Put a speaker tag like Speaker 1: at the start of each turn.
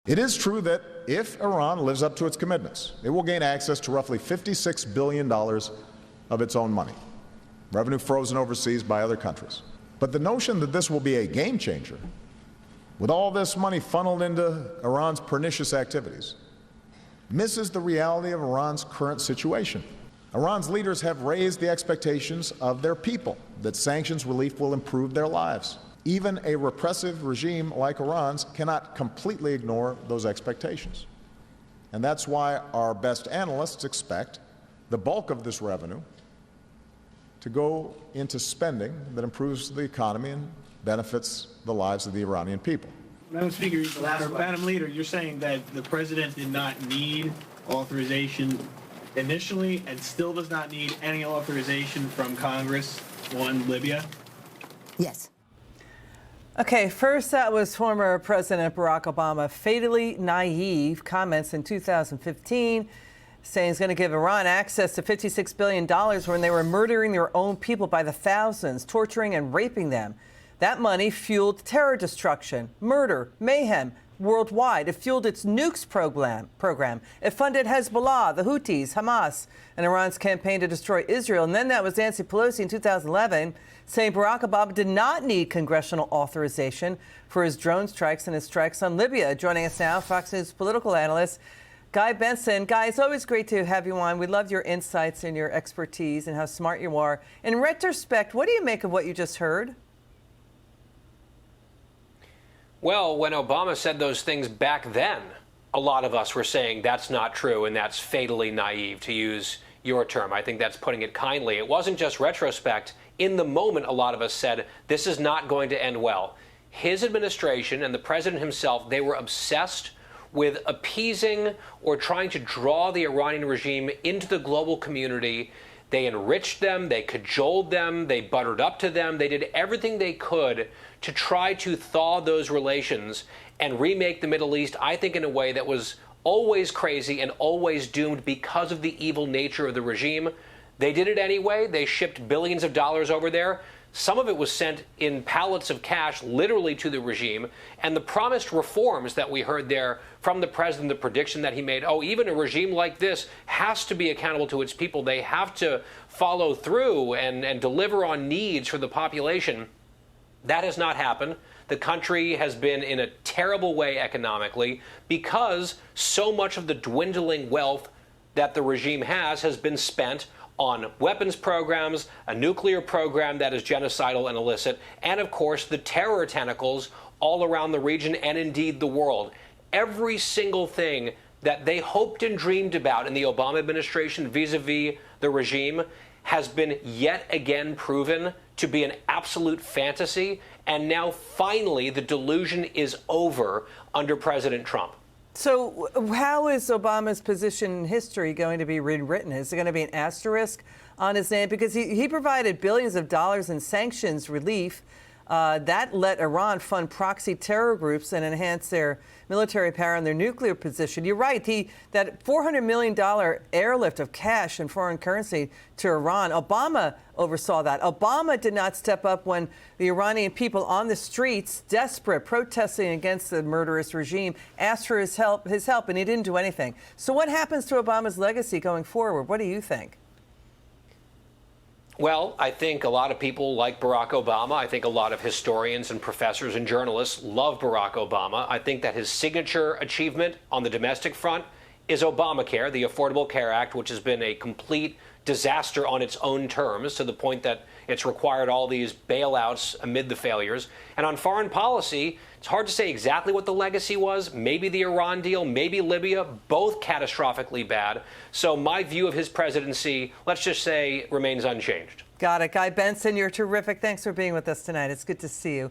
Speaker 1: It is true that if Iran lives up to its commitments, it will gain access to roughly $56 billion of its own money, revenue frozen overseas by other countries. But the notion that this will be a game changer, with all this money funneled into Iran's pernicious activities, misses the reality of Iran's current situation. Iran's leaders have raised the expectations of their people that sanctions relief will improve their lives. Even a repressive regime like Iran's cannot completely ignore those expectations. And that's why our best analysts expect the bulk of this revenue to go into spending that improves the economy and benefits the lives of the Iranian people.
Speaker 2: Madam Speaker, or Madam Leader, you're saying that the president did not need authorization initially and still does not need any authorization from Congress on Libya?
Speaker 3: Yes.
Speaker 4: Okay, first that was former President Barack Obama fatally naive comments in 2015 saying he's going to give Iran access to $56 billion when they were murdering their own people by the thousands, torturing and raping them. That money fueled terror destruction, murder, mayhem worldwide. It fueled its nukes program. It funded Hezbollah, the Houthis, Hamas, and Iran's campaign to destroy Israel. And then that was Nancy Pelosi in 2011 saying Barack Obama did not need congressional authorization for his drone strikes and his strikes on Libya. Joining us now, Fox News political analyst Guy Benson. Guy, it's always great to have you on. We love your insights and your expertise and how smart you are. In retrospect, what do you make of what you just heard?
Speaker 5: Well, when Obama said those things back then, a lot of us were saying that's not true and that's fatally naive, to use your term. I think that's putting it kindly. It wasn't just retrospect. In the moment, a lot of us said this is not going to end well. His administration and the president himself, they were obsessed with appeasing or trying to draw the Iranian regime into the global community. They enriched them, they cajoled them, they buttered up to them. They did everything they could to try to thaw those relations and remake the Middle East, I think, in a way that was always crazy and always doomed because of the evil nature of the regime. They did it anyway. They shipped billions of dollars over there. Some of it was sent in pallets of cash literally to the regime. And the promised reforms that we heard there from the president, the prediction that he made, oh, even a regime like this has to be accountable to its people. They have to follow through and deliver on needs for the population. That has not happened. The country has been in a terrible way economically because so much of the dwindling wealth that the regime has been spent on weapons programs, a nuclear program that is genocidal and illicit, and of course the terror tentacles all around the region and indeed the world. Every single thing that they hoped and dreamed about in the Obama administration vis-a-vis the regime has been yet again proven to be an absolute fantasy. And now finally the delusion is over under President Trump.
Speaker 4: So how is Obama's position in history going to be rewritten? Is it going to be an asterisk on his name? Because he provided billions of dollars in sanctions relief. That let Iran fund proxy terror groups and enhance their military power and their nuclear position. You're right. That $400 million airlift of cash and foreign currency to Iran, Obama oversaw that. Obama did not step up when the Iranian people on the streets, desperate, protesting against the murderous regime, asked for his help, and he didn't do anything. So what happens to Obama's legacy going forward? What do you think?
Speaker 5: Well, I think a lot of people like Barack Obama. I think a lot of historians and professors and journalists love Barack Obama. I think that his signature achievement on the domestic front is Obamacare, the Affordable Care Act, which has been a complete disaster on its own terms to the point that it's required all these bailouts amid the failures. And on foreign policy, it's hard to say exactly what the legacy was. Maybe the Iran deal, maybe Libya, both catastrophically bad. So my view of his presidency, let's just say, remains unchanged.
Speaker 4: Got it. Guy Benson, you're terrific. Thanks for being with us tonight. It's good to see you.